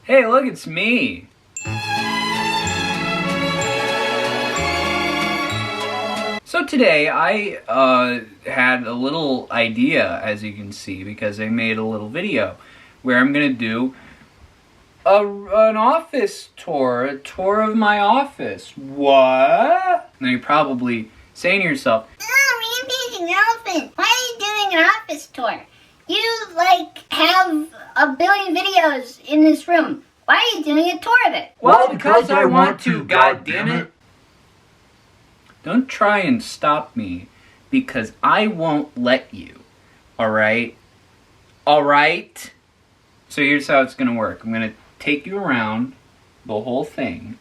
Hey, look, it's me. So today I had a little idea, as you can see, because I made a little video where I'm gonna do an office tour, a tour of my office. What? Now you're probably saying to yourself, "Oh, Rampaging Elephant, why are you doing an office tour? You, have a billion videos in this room. Why are you doing a tour of it?" well, because I want to, goddammit. Don't try and stop me, because I won't let you. Alright? Alright? So here's how it's gonna work. I'm gonna take you around the whole thing,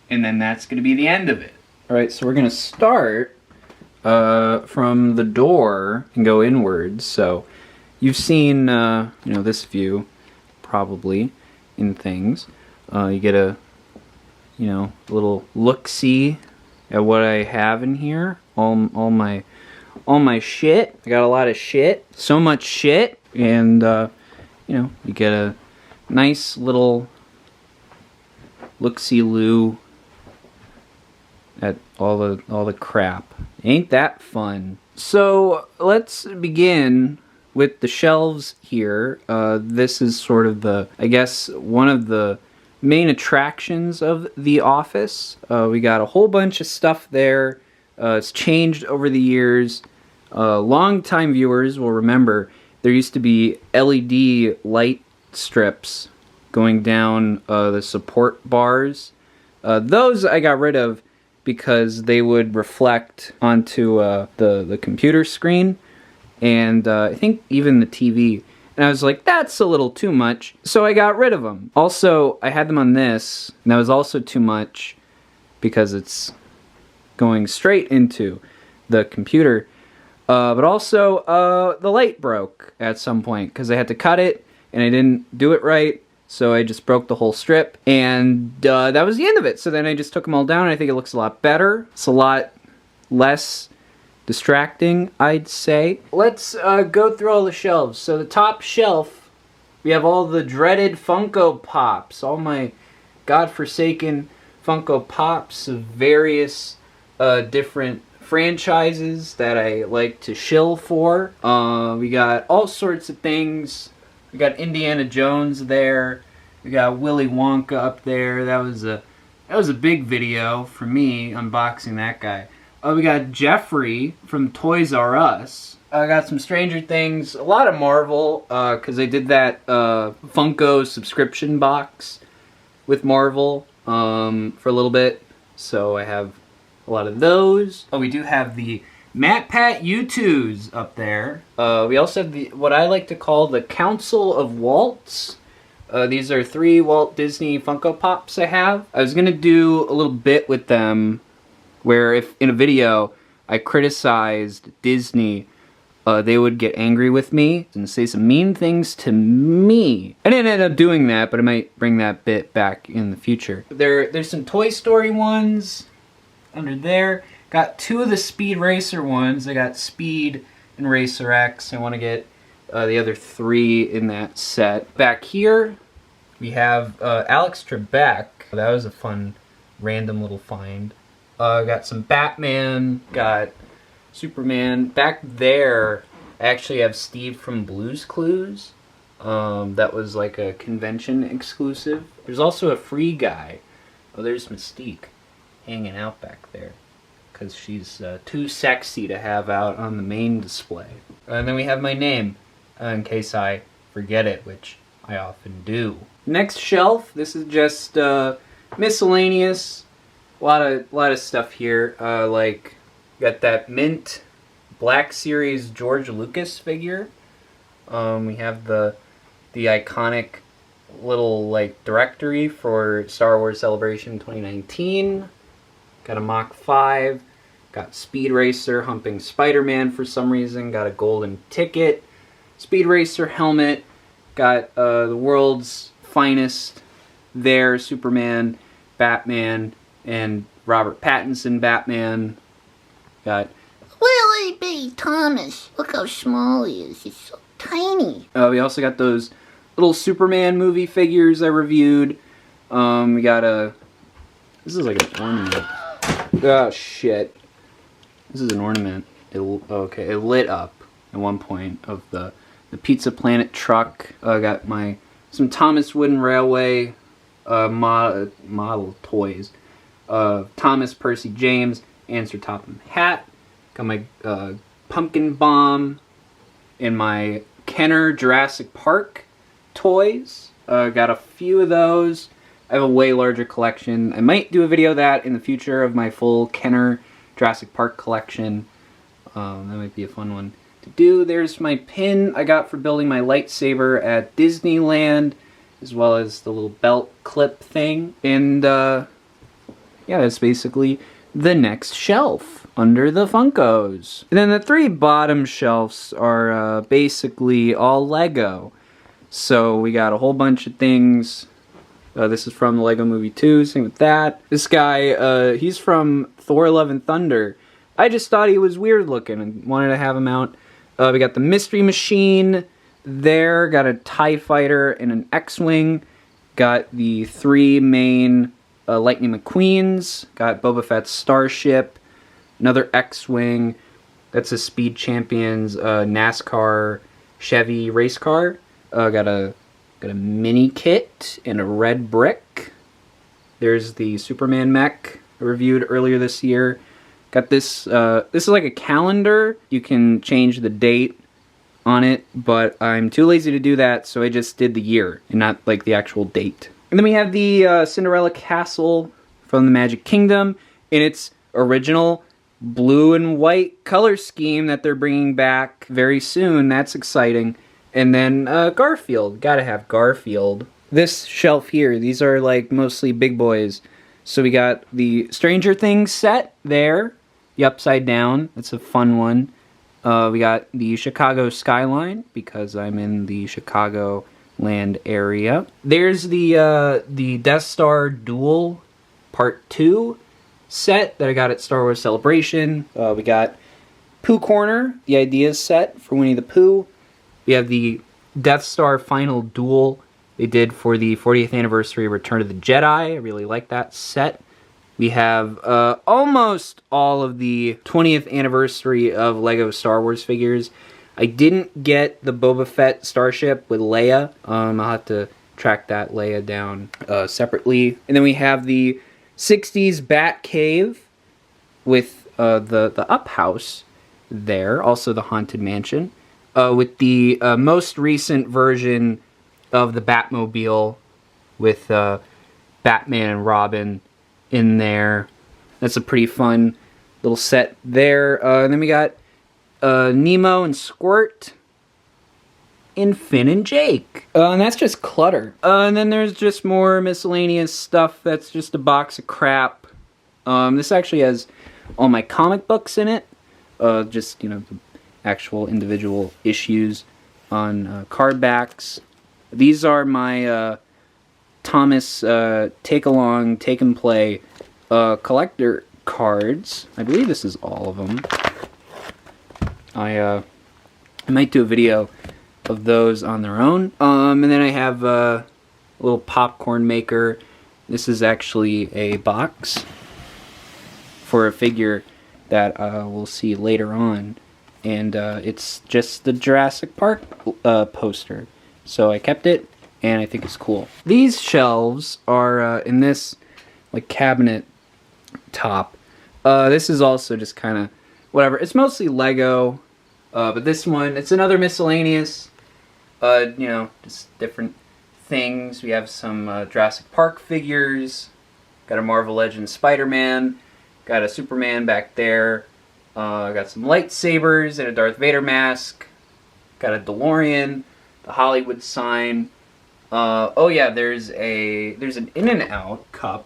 and then that's gonna be the end of it. Alright, so we're gonna start from the door and go inwards. So you've seen this view probably in things. You get a little look-see at what I have in here. All my shit. I got a lot of shit. So much shit. And you get a nice little look-see-loo at all the crap. Ain't that fun? So let's begin with the shelves here. This is sort of one of the main attractions of the office. We got a whole bunch of stuff there. It's changed over the years. Long-time viewers will remember there used to be LED light strips going down the support bars. Those I got rid of because they would reflect onto the computer screen, and I think even the TV. And I was like, that's a little too much, so I got rid of them. Also, I had them on this, and that was also too much because it's going straight into the computer. But also, the light broke at some point because I had to cut it, and I didn't do it right, so I just broke the whole strip, and that was the end of it. So then I just took them all down, and I think it looks a lot better. It's a lot less distracting, I'd say. Let's go through all the shelves. So the top shelf, we have all the dreaded Funko Pops, all my godforsaken Funko Pops of various different franchises that I like to shill for. We got all sorts of things. We got Indiana Jones there. We got Willy Wonka up there. That was a big video for me, unboxing that guy. We got Jeffrey from Toys R Us. I got some Stranger Things, a lot of Marvel, because I did that Funko subscription box with Marvel for a little bit, so I have a lot of those. Oh, we do have the MatPat U2s up there. We also have what I like to call the Council of Waltz. These are 3 Walt Disney Funko Pops I have. I was going to do a little bit with them where if in a video I criticized Disney, they would get angry with me and say some mean things to me. I didn't end up doing that, but I might bring that bit back in the future. There's some Toy Story ones under there. Got 2 of the Speed Racer ones. I got Speed and Racer X. I want to get the other 3 in that set. Back here, we have Alex Trebek. That was a fun, random little find. Got some Batman, got Superman. Back there, I actually have Steve from Blue's Clues. That was like a convention exclusive. There's also a free guy. Oh, there's Mystique hanging out back there because she's too sexy to have out on the main display. And then we have my name, in case I forget it, which I often do. Next shelf, this is just miscellaneous. A lot of stuff here. Got that Mint Black Series George Lucas figure. We have the iconic little directory for Star Wars Celebration 2019. Got a Mach 5. Got Speed Racer humping Spider-Man for some reason. Got a golden ticket. Speed Racer helmet. Got the world's finest there, Superman, Batman, and Robert Pattinson Batman. Got Willie B. Thomas. Look how small he is. He's so tiny. we also got those little Superman movie figures I reviewed. We got a... This is like an ornament. Oh, shit. This is an ornament. Okay, it lit up at one point of the Pizza Planet truck. I got some Thomas Wooden Railway model toys. Thomas Percy James, and Sir Topham Hatt. Got my Pumpkin Bomb and my Kenner Jurassic Park toys. Got a few of those. I have a way larger collection. I might do a video of that in the future of my full Kenner Jurassic Park collection. That might be a fun one to do. There's my pin I got for building my lightsaber at Disneyland, as well as the little belt clip thing. And yeah, that's basically the next shelf under the Funkos. And then the 3 bottom shelves are basically all Lego. So we got a whole bunch of things. This is from the Lego Movie 2, same with that. This guy, he's from Thor Love and Thunder. I just thought he was weird looking and wanted to have him out. We got the Mystery Machine there, got a TIE Fighter and an X-Wing. Got the 3 main Lightning McQueens. Got Boba Fett's Starship. Another X-Wing. That's a Speed Champions NASCAR Chevy race car. Got a mini kit and a red brick. There's the Superman mech I reviewed earlier this year. Got this, this is like a calendar. You can change the date on it, but I'm too lazy to do that, so I just did the year and not like the actual date. And then we have the Cinderella Castle from the Magic Kingdom in its original blue and white color scheme that they're bringing back very soon. That's exciting. And then Garfield. Gotta have Garfield. This shelf here, these are like mostly big boys. So we got the Stranger Things set there. The upside down. That's a fun one. We got the Chicago skyline because I'm in the Chicago land area. There's the Death Star Duel Part 2 set that I got at Star Wars Celebration. We got Pooh Corner, the ideas set for Winnie the Pooh. We have the Death Star Final Duel they did for the 40th anniversary of Return of the Jedi. I really like that set. We have almost all of the 20th anniversary of Lego Star Wars figures. I didn't get the Boba Fett Starship with Leia. I'll have to track that Leia down separately. And then we have the 60s Bat Cave with the Up House there. Also the Haunted Mansion. With the most recent version of the Batmobile with Batman and Robin in there. That's a pretty fun little set there. And then we got Nemo and Squirt and Finn and Jake. And that's just clutter. And then there's just more miscellaneous stuff that's just a box of crap. This actually has all my comic books in it. Just, you know, the actual individual issues on card backs. These are my Thomas Take Along, Take and Play collector cards. I believe this is all of them. I might do a video of those on their own. And then I have a little popcorn maker. This is actually a box for a figure that we'll see later on. And it's just the Jurassic Park poster. So I kept it, and I think it's cool. These shelves are in this like cabinet top. This is also just kind of whatever. It's mostly Lego, but this one, it's another miscellaneous, you know, just different things. We have some Jurassic Park figures, got a Marvel Legends Spider-Man, got a Superman back there, got some lightsabers and a Darth Vader mask, got a DeLorean, the Hollywood sign. Oh yeah, there's an In-N-Out cup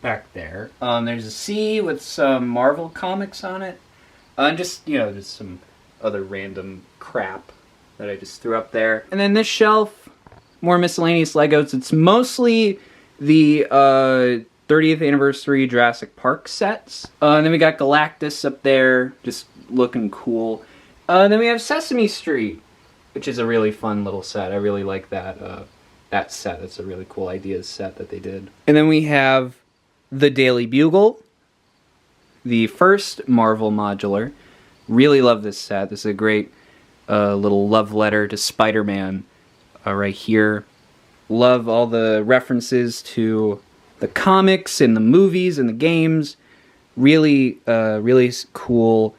back there. There's a C with some Marvel comics on it. And just, you know, just some other random crap that I just threw up there. And then this shelf, more miscellaneous Legos. It's mostly the 30th anniversary Jurassic Park sets. And then we got Galactus up there, just looking cool. Then we have Sesame Street. which is a really fun little set. I really like that that set. That's a really cool ideas set that they did. And then we have the Daily Bugle, the first Marvel modular. Really love this set. This is a great little love letter to Spider-Man right here. Love all the references to the comics and the movies and the games. Really, really cool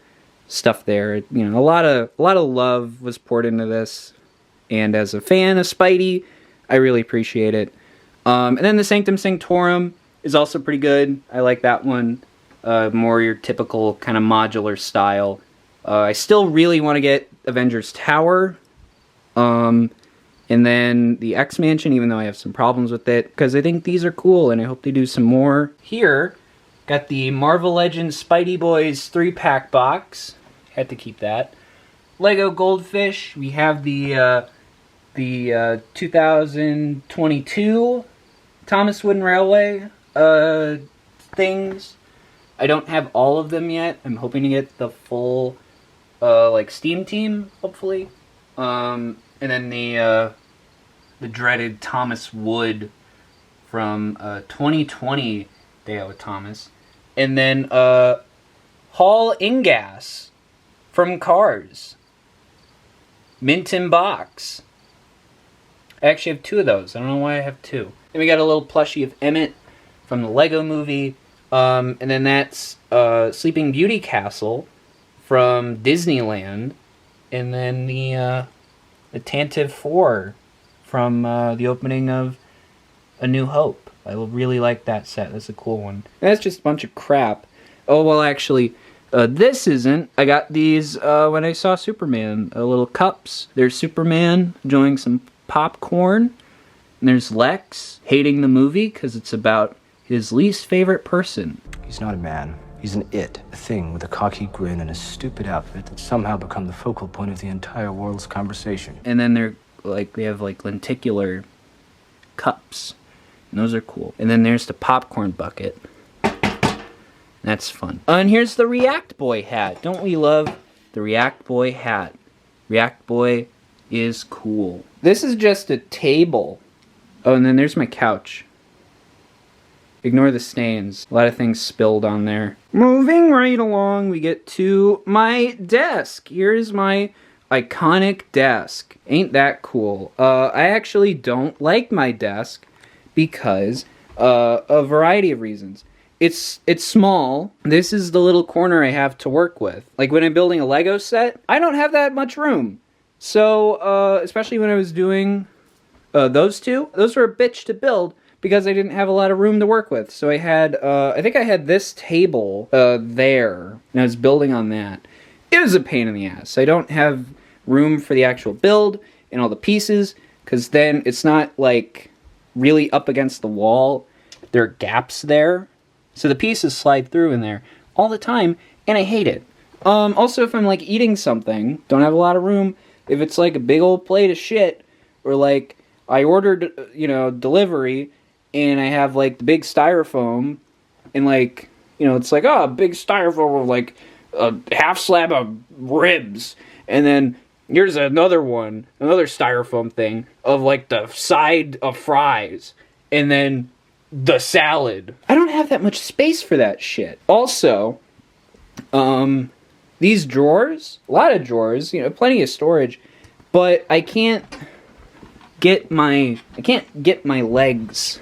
stuff there. You know, a lot of love was poured into this, and as a fan of Spidey, I really appreciate it. And then the Sanctum Sanctorum is also pretty good. I like that one. More your typical kind of modular style. I still really want to get Avengers Tower. And then the X-Mansion, even though I have some problems with it, because I think these are cool, and I hope they do some more. Here, got the Marvel Legends Spidey Boys 3-pack box. Had to keep that. Lego Goldfish. We have the 2022 Thomas Wooden Railway things. I don't have all of them yet. I'm hoping to get the full like Steam Team, hopefully. And then the dreaded Thomas Wood from 2020 Day Out with Thomas. And then Hall Ingas from Cars. Mint in box. I actually have 2 of those. I don't know why I have 2. Then we got a little plushie of Emmett from the Lego Movie. And then that's Sleeping Beauty Castle from Disneyland. And then the Tantive 4 from the opening of A New Hope. I really like that set. That's a cool one. And that's just a bunch of crap. Oh, well, actually, this isn't. I got these when I saw Superman. Little cups. There's Superman enjoying some popcorn. And there's Lex hating the movie because it's about his least favorite person. He's not a man. He's an it, a thing with a cocky grin and a stupid outfit that's somehow become the focal point of the entire world's conversation. And then they have like lenticular cups. And those are cool. And then there's the popcorn bucket. That's fun. And here's the React Boy hat. Don't we love the React Boy hat? React Boy is cool. This is just a table. Oh, and then there's my couch. Ignore the stains. A lot of things spilled on there. Moving right along, we get to my desk. Here's my iconic desk. Ain't that cool? I actually don't like my desk because a variety of reasons. It's small. This is the little corner I have to work with. Like when I'm building a Lego set, I don't have that much room. So, especially when I was doing those two, those were a bitch to build because I didn't have a lot of room to work with. So I had, I think I had this table there, and I was building on that. It was a pain in the ass. I don't have room for the actual build and all the pieces, because then it's not like really up against the wall. There are gaps there. So the pieces slide through in there all the time, and I hate it. Also, if I'm like eating something, don't have a lot of room, if it's like a big old plate of shit, or like I ordered, delivery, and I have like the big styrofoam, and like, it's like, oh, a big styrofoam of like a half slab of ribs, and then here's another one, another styrofoam thing of like the side of fries, and then the salad. I don't have that much space for that shit. Also, these drawers, a lot of drawers, plenty of storage, but I can't get my legs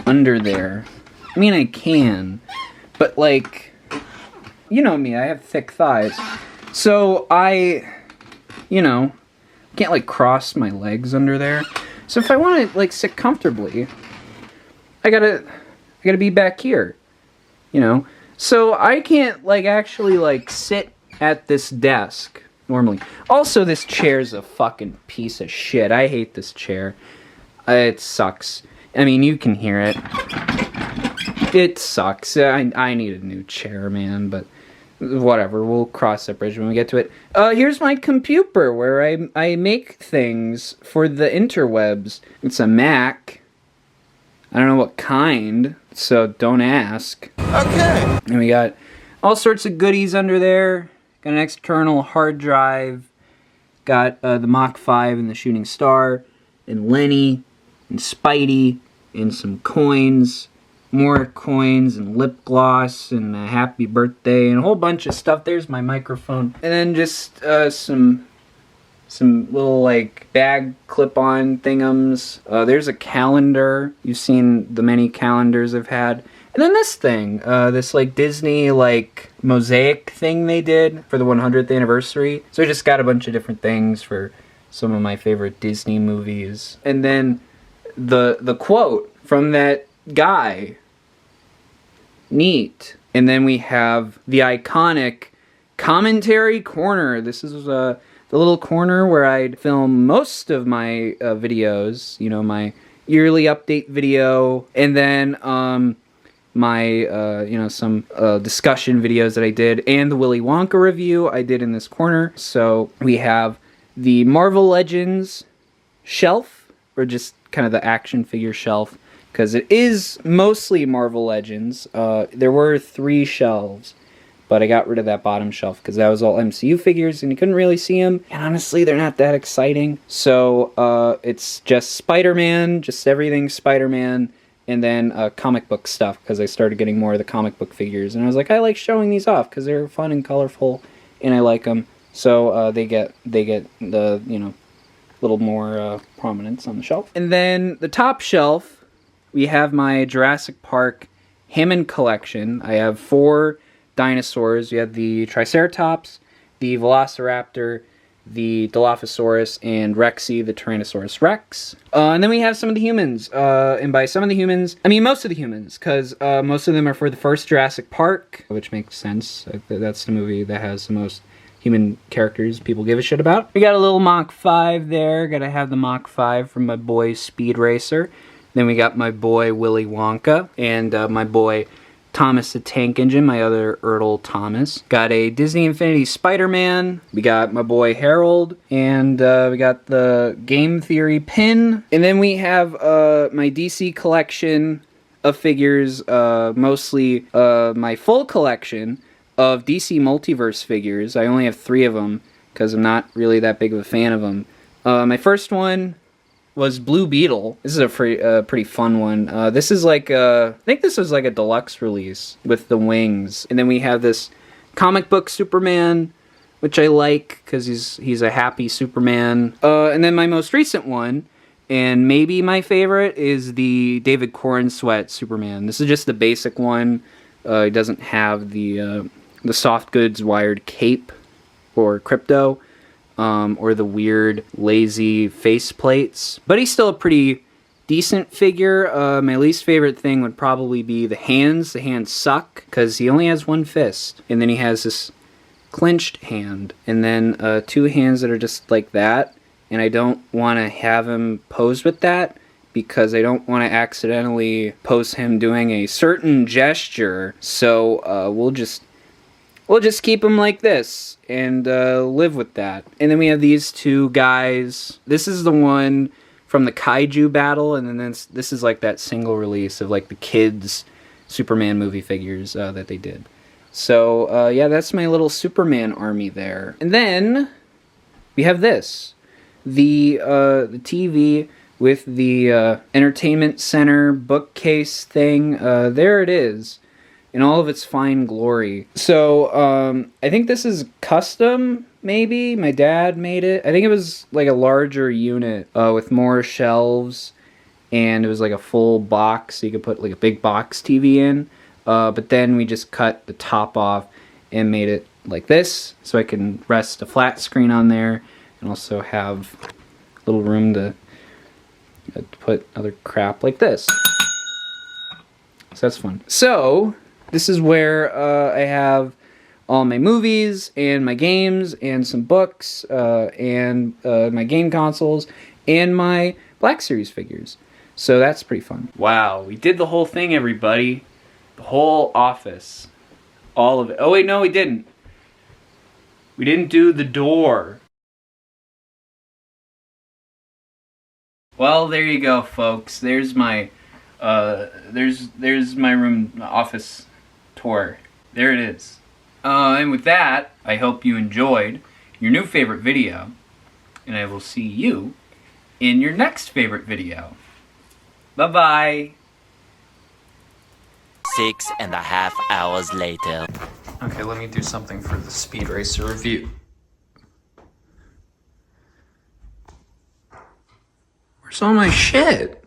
under there. I mean, I can, but like, you know me, I have thick thighs, so I can't like cross my legs under there. So if I want to like sit comfortably, I gotta be back here, So I can't like actually like sit at this desk normally. Also, this chair's a fucking piece of shit. I hate this chair. It sucks. I mean, you can hear it. It sucks. I need a new chair, man, but whatever. We'll cross that bridge when we get to it. Here's my computer where I make things for the interwebs. It's a Mac. I don't know what kind, so don't ask. Okay. And we got all sorts of goodies under there. Got an external hard drive. got the Mach 5 and the Shooting Star, and Lenny, and Spidey, and some coins, more coins, and lip gloss, and a happy birthday, and a whole bunch of stuff. There's my microphone. And then just some little like bag clip-on thingums. There's a calendar. You've seen the many calendars I've had. And then this thing, this like Disney like mosaic thing they did for the 100th anniversary. So I just got a bunch of different things for some of my favorite Disney movies. And then the quote from that guy. Neat. And then we have the iconic commentary corner. This is the little corner where I'd film most of my videos. You know, my yearly update video, and then my some discussion videos that I did, and the Willy Wonka review I did in this corner. So we have the Marvel Legends shelf, or just kind of the action figure shelf, because it is mostly Marvel Legends. There were 3 shelves, but I got rid of that bottom shelf because that was all MCU figures and you couldn't really see them. And honestly, they're not that exciting. So it's just Spider-Man, just everything Spider-Man, and then comic book stuff, because I started getting more of the comic book figures. And I was like, I like showing these off because they're fun and colorful, and I like them. So they get the, little more prominence on the shelf. And then the top shelf, we have my Jurassic Park Hammond collection. I have 4 dinosaurs. We have the Triceratops, the Velociraptor, the Dilophosaurus, and Rexy, the Tyrannosaurus Rex. And then we have some of the humans. And by some of the humans, I mean most of the humans, because most of them are for the first Jurassic Park, which makes sense. That's the movie that has the most human characters people give a shit about. We got a little Mach 5 there. Gotta have the Mach 5 from my boy Speed Racer. Then we got my boy Willy Wonka, and my boy Thomas the Tank Engine, my other Ertl Thomas. Got a Disney Infinity Spider-Man. We got my boy Harold, and we got the Game Theory pin. And then we have my DC collection of figures, mostly my full collection of DC Multiverse figures. I only have 3 of them because I'm not really that big of a fan of them. My first one was Blue Beetle. This is a pretty fun one. This is like I think this was like a deluxe release with the wings. And then we have this comic book Superman, which I like because he's a happy Superman. And then my most recent one, and maybe my favorite, is the David Corenswet Superman. This is just the basic one. He doesn't have the soft goods wired cape or crypto. Or the weird, lazy face plates. But he's still a pretty decent figure. My least favorite thing would probably be the hands. The hands suck, because he only has 1 fist. And then he has this clenched hand. And then 2 hands that are just like that. And I don't want to have him posed with that, because I don't want to accidentally pose him doing a certain gesture. So we'll just keep him like this and live with that. And then we have these 2 guys. This is the one from the Kaiju battle, and then this is like that single release of like the kids Superman movie figures that they did. So yeah, that's my little Superman army there. And then we have this, the TV with the entertainment center bookcase thing. There it is, in all of its fine glory. So, I think this is custom, maybe? My dad made it. I think it was like a larger unit with more shelves, and it was like a full box, so you could put like a big box TV in. But then we just cut the top off and made it like this, so I can rest a flat screen on there, and also have a little room to put other crap like this. So that's fun. So this is where I have all my movies and my games and some books and my game consoles and my Black Series figures. So that's pretty fun. Wow, we did the whole thing, everybody. The whole office. All of it. Oh wait, no, we didn't. We didn't do the door. Well, there you go, folks. There's my there's my room office tour. There it is. And with that, I hope you enjoyed your new favorite video. and I will see you in your next favorite video. Bye-bye. 6.5 hours later. Okay, let me do something for the Speed Racer review. Where's all my shit?